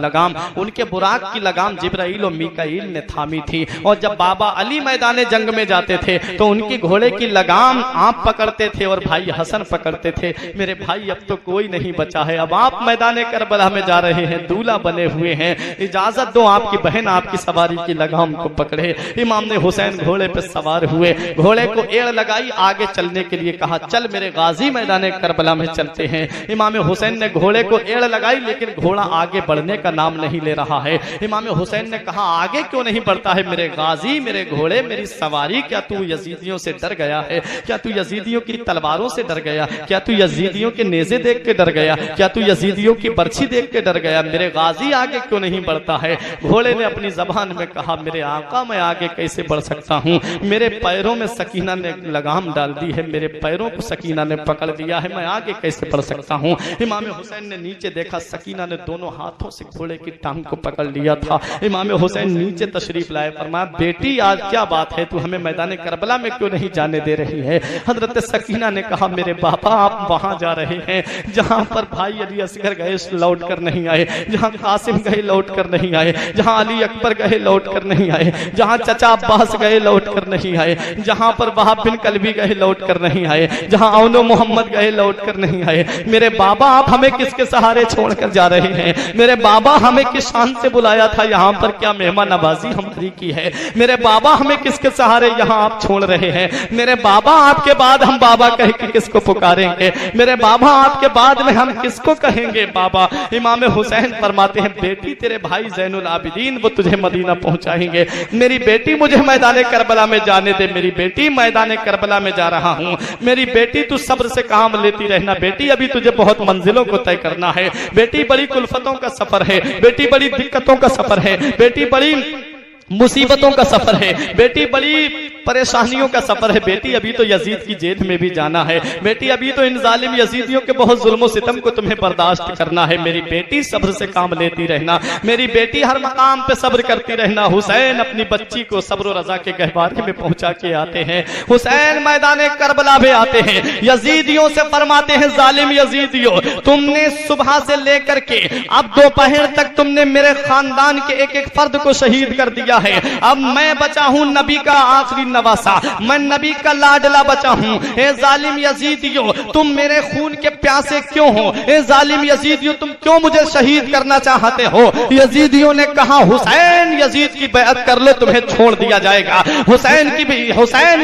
Speaker 1: लगाम, उनके बुराक की लगाम जिब्राइल और मीकाईल ने थामी थी। और जब बाबा अली मैदान जंग में जाते थे तो उनकी घोड़े की लगाम आप पकड़ते थे और भाई हसन पकड़ते थे। मेरे भाई अब तो कोई नहीं बचा है, अब आप मैदान करबला में जा रहे हैं, दूल्हा बने हुए हैं, इजाजत दो आपकी बहन आपकी सवारी की लगाम को पकड़े। इमाम ने हुसैन घोड़े पे सवार हुए, घोड़े को एड़ लगाई, आगे चलने के लिए कहा चल मेरे गाजी मैदान करबला में चलते हैं। इमाम हुसैन ने घोड़े को एड़ लगाई लेकिन घोड़ा आगे बढ़ने का नाम नहीं ले रहा है। इमाम हुसैन ने कहा आगे क्यों नहीं बढ़ता है मेरे गाजी, मेरे घोड़े, मेरी सवारी, क्या तू यजीदियों से डर गया है, क्या तू यजीदियों की तलवारों से डर गया, क्या तू यजीदियों के नेज़े देख के डर गया, क्या तू यजीदियों की बर्छी देख के डर गया, मेरे गाजी आगे क्यों नहीं बढ़ता है। घोड़े ने अपनी जबान में कहा मेरे आका मैं आगे कैसे बढ़ सकता हूँ, मेरे पैरों में सकीना ने लगाम डाल दी है, मेरे पैरों को सकीना ने पकड़ लिया है, मैं आगे कैसे बढ़ सकता हूँ। इमाम हुसैन ने नीचे देखा, सकीना ने दोनों हाथों से घोड़े की टांग को पकड़ लिया था। इमाम हुसैन नीचे तशरीफ लाए, फरमाया बेटी आज क्या बात है, तू हमें मैदान करबला में क्यों नहीं जाने दे रही है। हजरत सकीना ने कहा मेरे बाबा आप वहां जा रहे हैं जहां पर भाई अली असगर गए लौट कर नहीं आए, जहां कासिम गए लौट कर नहीं आए, जहां अली अकबर गए लौट कर नहीं आए, जहां चचा अब्बास गए लौट कर नहीं आए, जहां पर वहाब बिन कलबी गए लौट कर नहीं आए, जहां औनो मोहम्मद गए लौट कर नहीं आए। मेरे बाबा आप हमें किसके सहारे छोड़कर जा रहे हैं, मेरे बाबा हमें किस शान से बुलाया था यहाँ पर, क्या मेहमान नवाजी हमारी की है, मेरे बाबा हमें किसके सहारे यहाँ आप छोड़ रहे हैं, मेरे बाबा आपके बाद हम बाबा कह के किसको पुकारेंगे, मेरे बाबा आपके बाद में हम किसको कहेंगे बाबा। इमाम हुसैन फरमाते हैं बेटी तेरे भाई ज़ैनुल आबिदीन वो तुझे मदीना पहुंचाएंगे, मेरी बेटी मुझे मैदान करबला में जाने दे, मेरी बेटी मैदान करबला में जा रहा हूँ, मेरी बेटी तू सब्र से काम लेती रहना, बेटी अभी तुझे बहुत मंजिलों को तय करना है, बेटी बड़ी कुल्फतों का सफर है, बेटी बड़ी दिक्कतों का सफर है, बेटी बड़ी मुसीबतों का सफर है, बेटी बड़ी परेशानियों का सफर है, बेटी अभी तो यजीद की जेल में भी जाना है, बेटी अभी तो इन जालिम यजीदियों के बहुत जुल्म सितम को तुम्हें बर्दाश्त करना है, मेरी बेटी सब्र से काम लेती रहना, मेरी बेटी हर मकाम पे सब्र करती रहना। हुसैन अपनी बच्ची को सब्र और रजा के गहवारे में पहुंचा के आते हैं। हुसैन मैदान करबला में आते हैं, यजीदियों से फरमाते हैं जालिम यजीदियों तुमने सुबह से लेकर के अब दोपहर तक तुमने मेरे खानदान के एक एक फर्द को शहीद कर दिया है, अब मैं बचा हूं नबी का आखिरी नवासा, मैं नबी का लाडला बचा हूं। ए जालिम यजीदियों तुम मेरे खून के प्यासे क्यों हो, ए जालिम यजीदियों तुम क्यों मुझे शहीद करना चाहते हो। यजीदियों ने कहा हुसैन यजीद की बैअत कर लो तुम्हें छोड़ दिया जाएगा, हुसैन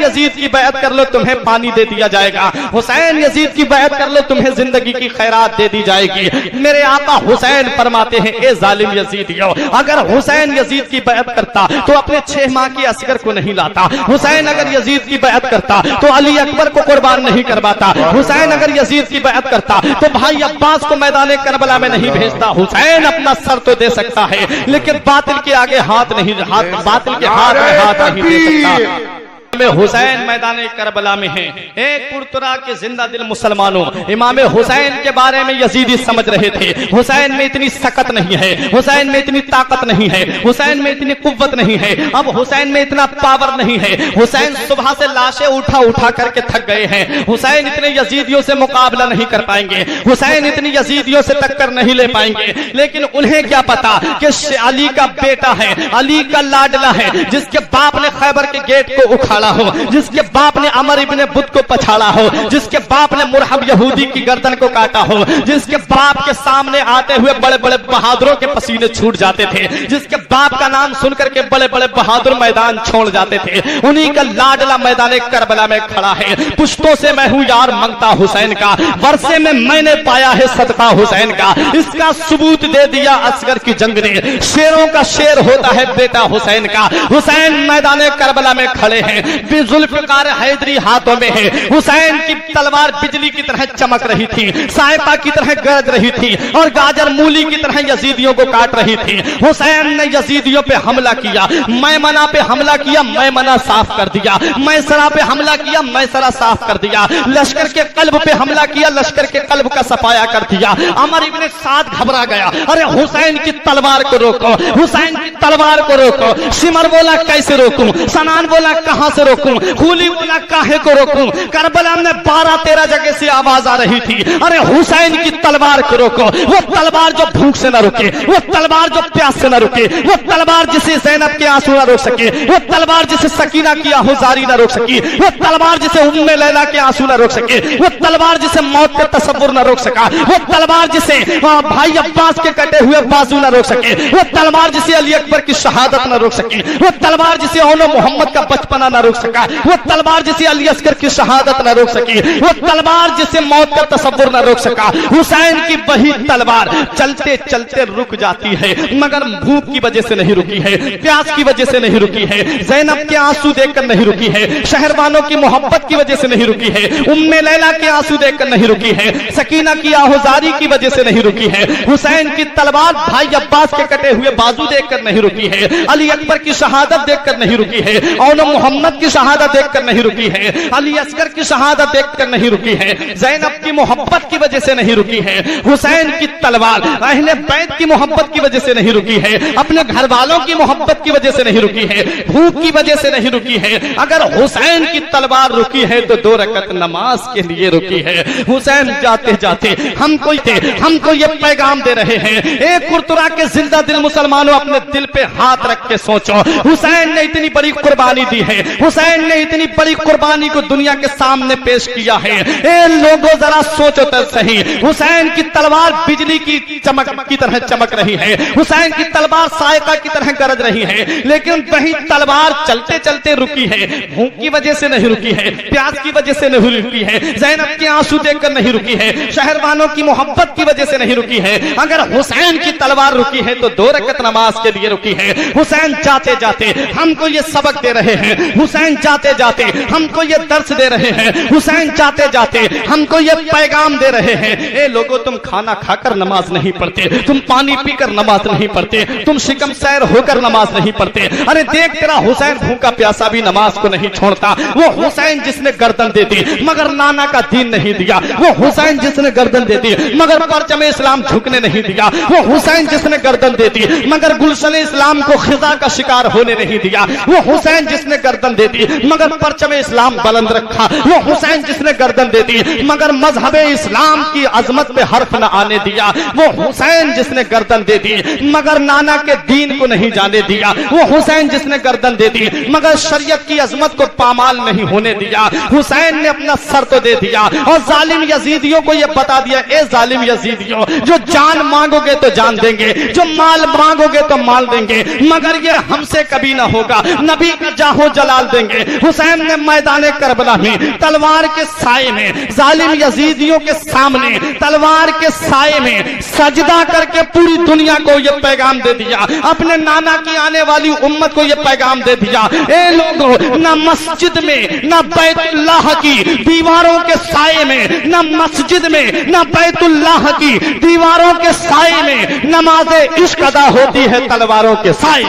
Speaker 1: यजीद की बैअत कर लो तुम्हें पानी दे दिया जाएगा, हुसैन यजीद की बैअत कर लो तुम्हें जिंदगी की खैरात दे दी जाएगी। मेरे आका हुसैन फरमाते हैं ए जालिम यजीदियों अगर हुसैन यजीद की बैअत करता तो अपने 6 माह की असगर को नहीं लाता, हुसैन अगर यजीद की बैअत करता तो अली अकबर को कुर्बान नहीं करवाता, हुसैन अगर यजीद की बैअत करता तो भाई अब्बास को मैदान करबला में नहीं भेजता। हुसैन अपना सर तो दे सकता है लेकिन बातिल के आगे हाथ नहीं, बातिल के हाथ में हाथ नहीं दे सकता। इमाम हुसैन मैदान करबला में हैं। एक कुरतुरा के जिंदा दिल मुसलमानों, इमाम हुसैन के बारे में यजीदी समझ रहे थे, हुसैन में इतनी सकत नहीं है, हुसैन में इतनी ताकत नहीं है, हुसैन में इतनी कुव्वत नहीं है, अब हुसैन में इतना पावर नहीं है। हुसैन सुबह से लाशें उठा उठा करके थक गए हैं, हुसैन इतने यजीदियों से मुकाबला नहीं कर पाएंगे, हुसैन इतनी यजीदियों से टक्कर नहीं ले पाएंगे। लेकिन उन्हें क्या पता कि अली का बेटा है, अली का लाडला है, जिसके बाप ने खैबर के गेट को उखाड़ा हो, जिसके बाप ने अमर इब्ने बुत को पछाड़ा हो, जिसके बाप ने मुरहब यहूदी की गर्दन को काटा हो, जिसके बाप के सामने आते हुए बड़े बड़े बहादुरों के पसीने छूट जाते थे, जिसके बाप का नाम सुनकर के बड़े बड़े बहादुर मैदान छोड़ जाते थे, उन्हीं का लाडला मैदान करबला में खड़ा है। पुश्तों से मैं हूं यार मंगता हुसैन का, वर्षे में मैंने पाया है सदका हुसैन का, इसका सबूत दे दिया असगर की जंग ने, शेरों का शेर होता है बेटा हुसैन का। हुसैन मैदान करबला में खड़े हैं, जुल्फिकार हैदरी हाथों में है, हुसैन की तलवार बिजली की तरह चमक रही थी, साइपा की तरह गरज रही थी और गाजर मूली की तरह यजीदियों को काट रही थी। हुसैन ने यजीदियों पे हमला किया, मैमना पे हमला किया, मैमना साफ कर दिया, मैसरा पे हमला किया, मैसरा साफ कर दिया, लश्कर के कल्ब पे हमला किया, लश्कर के कल्ब का सफाया कर दिया। अमर इब्ने साद घबरा गया, अरे हुसैन की तलवार को रोको, हुसैन की तलवार को रोको। सिमर बोला कैसे रोकूं, सनान बोला कहां से रोकूं, खूली बोला काहे को रोकूं। करबला में 12-13 जगह से आवाज आ रही थी, अरे हुसैन की तलवार को रोको। वो तलवार जो भूख से न रुके, वो तलवार जो प्यास से न रुके, वो तलवार जिसे ज़ैनब के आंसू न रोक सके, वो तलवार जिसे सकीना की आहुजारी न रोक सकी, वो तलवार जिसे उम्मे लैला के आंसू न रोक सके, वो तलवार जिसे मौत का तसव्वुर न रोक सका, वो तलवार जिसे भाई अब्बास के कटे हुए बाजू न रोक सके, वो तलवार जिसे अली अकबर की शहादत न रोक सके, वो तलवार जिसे औनो मोहम्मद का बचपना न रोक सका, वो तलवार जिसे अली अस्कर की शहादत न रोक सकी, वो तलवार जिसे मौत का तसव्वुर न रोक सका। हुसैन की वही तलवार चलते चलते रुक जाती है, मगर भूख की वजह से नहीं रुकी है, प्यास की वजह से नहीं रुकी है, ज़ैनब के आंसू देखकर नहीं रुकी है, शहरवानों की मोहब्बत की वजह से नहीं रुकी है, उम्मे लैला के आंसू देखकर नहीं रुकी है, सकीना की आहुजारी की वजह से नहीं रुकी है। हुसैन की तलवार भाई अब्बास के कटे हुए बाजू देखकर नहीं रुकी है, अली अकबर की शहादत देखकर नहीं रुकी है, औनो मोहम्मद की शहादत देखकर नहीं रुकी है, अली अस्कर की शहादत देखकर नहीं रुकी है, ज़ैनब की मोहब्बत की वजह से नहीं रुकी है। हुसैन की तलवार अहले बैत की मोहब्बत की वजह से नहीं रुकी है, अपने घर वालों की मोहब्बत की वजह से नहीं रुकी है, भूख की वजह से नहीं रुकी है। अगर हुसैन की तलवार रुकी है तो 2 रकअत नमाज के लिए रुकी है। हुसैन जाते जाते हमको ये पैगाम दे रहे हैं, एक कुरतुरा के जिंदा दिल मुसलमानों, अपने दिल पे हाथ रख के सोचो, हुसैन ने इतनी बड़ी कुर्बानी दी है, हुसैन ने इतनी बड़ी कुर्बानी को दुनिया के सामने पेश किया है। ए लोगों जरा सोचो तो सही, हुसैन की तलवार बिजली की चमक की तरह चमक रही है, हुसैन की तलवार सायका की तरह गरज रही है, लेकिन वही तलवार चलते चलते रुकी है, भूख की वजह से नहीं रुकी है, प्यास की वजह से नहीं रुकी है, ज़ैनब के आंसू देखकर नहीं रुकी है, शहरवानों की मोहब्बत की वजह से नहीं रुकी है। अगर हुसैन की तलवार रुकी है तो 2 रकअत नमाज के लिए रुकी है। हुसैन जाते जाते हमको ये सबक दे रहे हैं, हुसैन जाते जाते हमको ये दर्स दे रहे हैं, हुसैन जाते जाते हमको ये पैगाम दे रहे हैं। ए लोगों, तुम खाना खाकर नमाज नहीं पढ़ते, तुम पानी पीकर नमाज नहीं पढ़ते, तुम शिकम सैर होकर नमाज नहीं पढ़ते। अरे देख, तेरा हुसैन भूखा प्यासा भी नमाज को नहीं छोड़ता। वो हुसैन जिसने गर्दन दे दी मगर नाना का दीन नहीं दिया, वो हुसैन जिसने गर्दन दे दी मगर परचम इस्लाम झुकने नहीं दिया, वो हुसैन जिसने गर्दन दे दी मगर गुलशन इस्लाम को खिजा का शिकार होने नहीं दिया, वो हुसैन जिसने गर्दन दे दी मगर परचम इस्लाम बुलंद रखा, वो हुसैन जिसने गर्दन दे दी मगर मजहब इस्लाम की अजमत पे हर्फ न आने दिया, वो हुसैन जिसने गर्दन दे दी मगर नाना के दीन को नहीं जाने दिया, वो हुसैन जिसने गर्दन दे दी मगर शरीयत की अजमत को पामाल नहीं होने दिया। हुसैन ने अपना सर तो दे दिया और जालिम यजीदियों को यह बता दिया, ए जालिम यजीदियों, जो जान मांगोगे तो जान देंगे, जो माल मांगोगे तो माल देंगे, मगर ये हमसे कभी ना होगा, नबी का जाहो जलाल देंगे। हुसैन ने मैदान करबला में तलवार के साए में जालिम यजीदियों के सामने तलवार के साए में सजदा करके पूरी दुनिया को यह पैगाम दे दिया, अपने नाना की आने वाली उम्मत को यह पैगाम दे दिया, ए लोगों, ना मस्जिद में ना बैतुल्लाह की दीवारों के साए में, ना मस्जिद में ना बैतुल्लाह की दीवारों के साए में नमाज़े इश्क अदा होती है तलवारों के साए।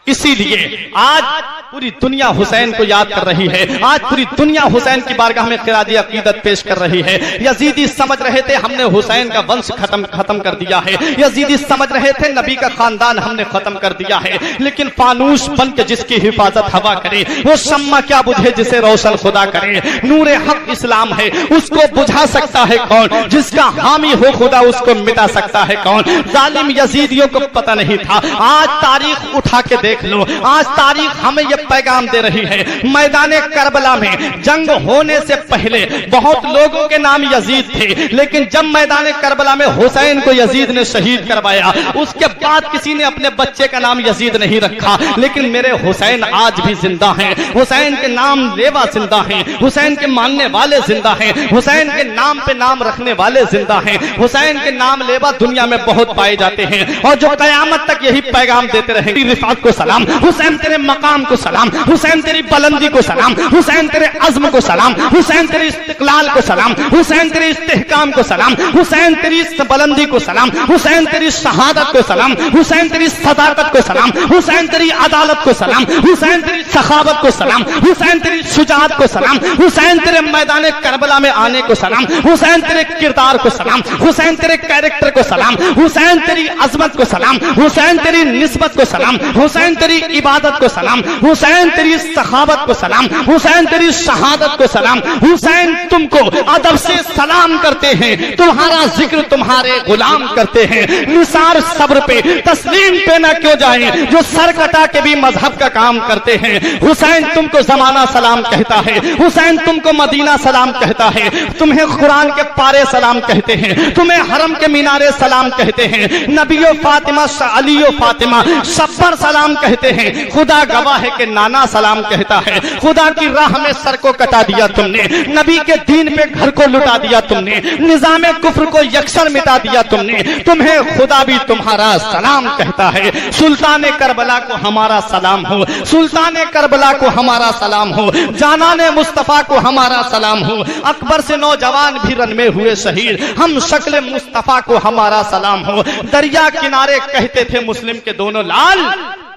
Speaker 1: इसीलिए आज पूरी दुनिया हुसैन को याद कर रही है, आज पूरी दुनिया हुसैन की बारगाह में खिराज अकीदत पेश कर रही है। यजीदी समझ रहे थे हमने हुसैन का वंश खत्म कर दिया है, यजीदी समझ रहे थे नबी का खानदान हमने खत्म कर दिया है, लेकिन फानूस बन के जिसकी हिफाजत हवा करे वो शम्मा क्या बुझे जिसे रोशन खुदा करे। नूरे हक इस्लाम है, उसको बुझा सकता है कौन, जिसका हामी हो खुदा उसको मिटा सकता है कौन। जालिम यजीदियों को पता नहीं था। आज तारीख उठा के देख लो, आज तारीख हमें यह पैगाम दे रही है। मैदान करबला में जंग होने से पहले बहुत लोगों के नाम यजीद थे, लेकिन जब मैदान करबला में हुसैन को यजीद ने शहीद करवाया, उसके बाद किसी ने अपने बच्चे का नाम यजीद नहीं रखा। लेकिन मेरे हुसैन आज भी जिंदा हैं, हुसैन के नाम लेवा जिंदा हैं, हुसैन के मानने वाले जिंदा हैं, हुसैन के नाम पे नाम रखने वाले जिंदा हैं। हुसैन के नाम लेवा दुनिया में बहुत पाए जाते हैं और जो कयामत तक यही पैगाम देते रहेंगे। रिफात को सलाम, हुसैन तेरे मकाम को सलाम, हुसैन तेरी बुलंदी को सलाम, हुसैन तेरे अज़्म को सलाम, हुसैन तेरे इस्तिक़लाल को सलाम, हुसैन तेरे इस्तेहकाम को सलाम, हुसैन तेरी बुलंदी को सलाम, हुसैन तेरी शहादत को सलाम, हुसैन तेरी सदाकत को सलाम, हुसैन तेरी अदालत को सलाम, हुसैन तेरी सखावत को सलाम, हुसैन तेरी शुजाअत को सलाम, हुसैन तेरे मैदान करबला में आने को सलाम, हुसैन तेरे किरदार को सलाम, हुसैन तेरे कैरेक्टर को सलाम, हुसैन तेरी अजमत को सलाम, हुसैन तेरी निस्बत को सलाम, हुसैन तेरी इबादत को सलाम, हुसैन तेरी सखावत को सलाम, हुसैन तेरी शहादत को सलाम। हुसैन तुमको अदब से सलाम करते हैं, तुम्हारा जिक्र तुम्हारे गुलाम करते हैं। निसार सब्र पे तस्लीम पे ना क्यों जाए जो सर कटा के भी मजहब का काम करते हैं। हुसैन तुमको जमाना सलाम कहता है, हुसैन तुमको मदीना सलाम कहता है, तुम्हें कुरान के पारे सलाम कहते हैं, तुम्हें हरम के मीनारे सलाम कहते हैं, नबियो फातिमा अलियो फातिमा शब्बर सलाम कहते हैं। खुदा गवाह है कि नाना सलाम कहता है। खुदा की राह में सर को कटा दिया तुमने, नबी के दीन पे घर को लुटा दिया तुमने, निजामे कुफ्र को यकसर मिटा दिया तुमने, तुम्हें खुदा भी तुम्हारा सलाम कहता है। सुल्तान करबला को हमारा सलाम हो, सुल्तान करबला को हमारा सलाम हो, जानाने मुस्तफा को हमारा सलाम हो। अकबर से नौजवान भी रन में हुए शहीद, हम शक्ल मुस्तफा को हमारा सलाम हो। दरिया किनारे कहते थे मुस्लिम के दोनों लाल,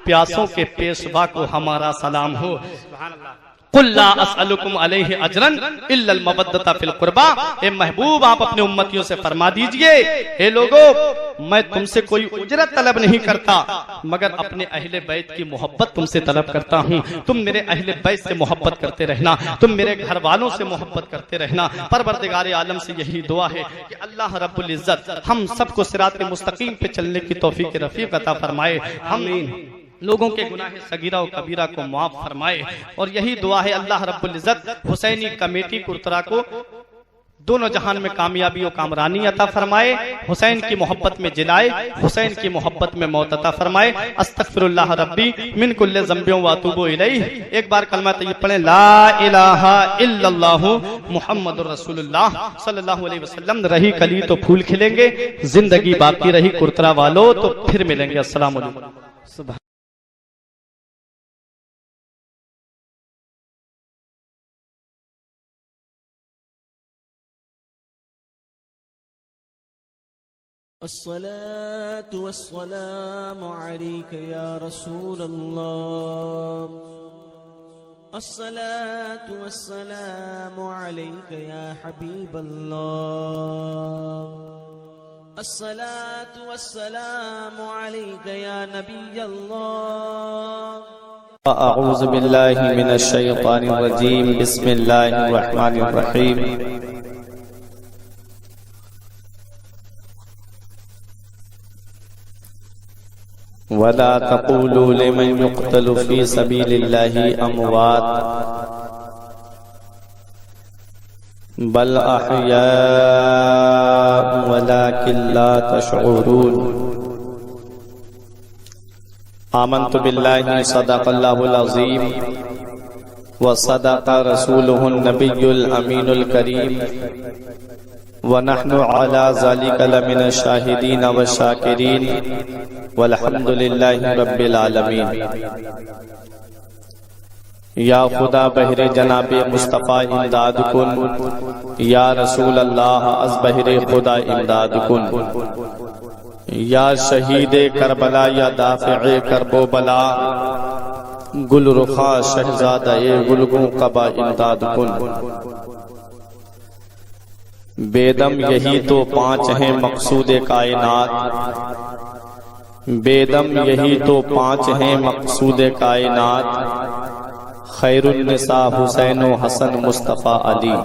Speaker 1: प्यासों के पेशवा को हमारा सलाम हो। कुल्ला अस्अलुकुम अलैहि अजरन इल्लल मवद्दता फिल कुर्बा। ए महबूब आप अपने उम्मतियों से फरमा दीजिए, हे लोगों मैं तुमसे कोई उजरत तलब नहीं करता, मगर अपने अहले बैत की मोहब्बत तुमसे तलब करता हूँ। तुम मेरे अहले बैत से मोहब्बत करते रहना, तुम मेरे घर वालों से मोहब्बत करते रहना। परवरदिगार आलम से यही दुआ है कि अल्लाह रब्बुल इज्जत हम सबको सिरात मुस्तकीम पे चलने की तौफीक रफीक अता फरमाए। आमीन। लोगों के गुनाह सगीरा और कबीरा को माफ फरमाए। और यही दुआ है अल्लाह रब्बुल इज्जत हुसैनी कमेटी कुर्तरा को दोनों जहान में कामयाबी और कामरानी अता फरमाए, हुसैन की मोहब्बत में जिलाए, हुसैन की मोहब्बत में मौत अता फरमाए। अस्तगफिरुल्लाह रब्बी मिन कुल्ले ज़ंबियों व अतूबु इलैह। एक बार कलमा तैयब पढ़ें, ला इलाहा इल्लल्लाहु मुहम्मदुर रसूलुल्लाह सल्लल्लाहु अलैहि वसल्लम। रही कली तो फूल खिलेंगे, जिंदगी बाकी रही कुर्तरा वालों तो फिर मिलेंगे। अस्सलाम वालेकुम।
Speaker 2: अस्सलातु वस्सलामु अलैका या रसूल अल्लाह, अस्सलातु वस्सलामु अलैका या हबीब अल्लाह, अस्सलातु वस्सलामु अलैका या नबी अल्लाह।
Speaker 3: अऊज़ु बिल्लाहि मिनश शैतानिर रजीम, बिस्मिल्लाहिर रहमानिर रहीम। वला तक़ूलू लिमन युक़्तलु फ़ी सबीलिल्लाहि अमवात बल अहयाअ वलाकिन ला तशऊरून। आमन्तु बिल्लाहि सदक़ल्लाहुल अज़ीम व सदक़ रसूलुहुन नबियुल अमीनुल करीम व नहनु अला ज़ालिका लमिन शाहिदीन व शाकिरीन वल्हम्दुलिल्लाहि रब्बिल आलमीन। या खुदा बहरे जनाबे मुस्तफ़ा इमदाद कुन, या रसूल अल्लाह अज़ बहरे खुदा इमदाद कुन। या शहीद करबला या दाफ़िए करबो बला, गुलरुखा शहजादा ए गुलगू कबा इमदाद कुन। बेदम यही तो पांच हैं मकसूद कायनात, बेदम यही तो पांच हैं मकसूद कायनात, खैरुन निसा हुसैन हसन मुस्तफ़ा अली।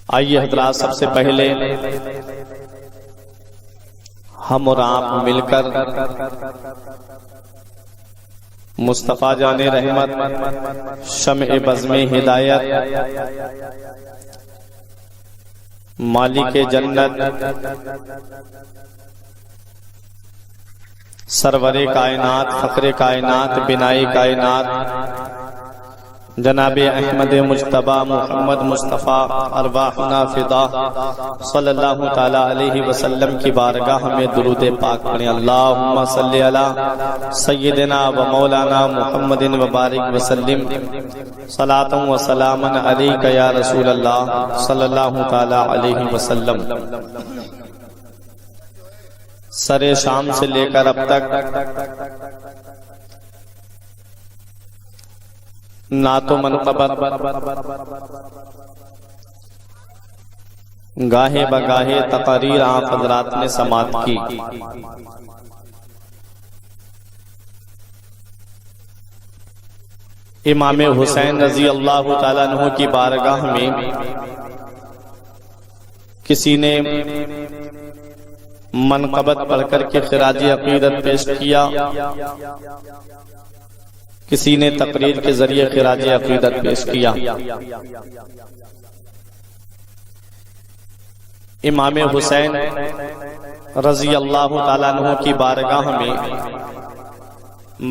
Speaker 3: आइए हजरात, सबसे पहले हम और आप मिलकर मुस्तफ़ा जाने रहमत शम्ए बज़्मे हिदायत मालिक जन्नत सरवरे कायनात फखरे कायनात बिनाए कायनात जनाबे अहमद मुज्तबा मोहम्मद मुस्तफ़ा अरवाहुना फिदा सल्लल्लाहु ताला अलैहि वसल्लम की बारगाह में दुरूद पाक पढ़ें। अल्लाहुम्मा सल्ली अला सय्यिदिना व मौलाना मुहम्मदिन व बारिक वसल्लिम सलातन व सलामन अलैका या रसूल अल्लाह सल्लल्लाहु ताला अलैहि वसल्लम। सरे शाम से लेकर अब तक ना तो मनक़बत गाहे बगाहे तक़रीर आप हज़रात ने समात की। इमाम हुसैन रजी अल्लाह तआला अन्हु की बारगाह में किसी ने मनक़बत पढ़कर के खिराज अक़ीदत पेश किया, किसी ने तकरीर के जरिए खिराज अक़ीदत पेश किया। इमाम हुसैन रजी अल्लाह तआला अन्हु की बारगाह में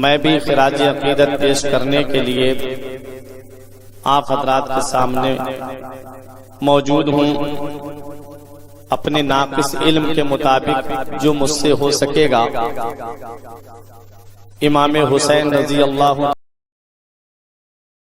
Speaker 3: मैं भी खिराज अक़ीदत पेश करने के लिए आप हज़रात के सामने मौजूद हूँ। अपने नाक़िस इल्म के मुताबिक जो मुझसे हो सकेगा इमाम हुसैन रजी अल्लाह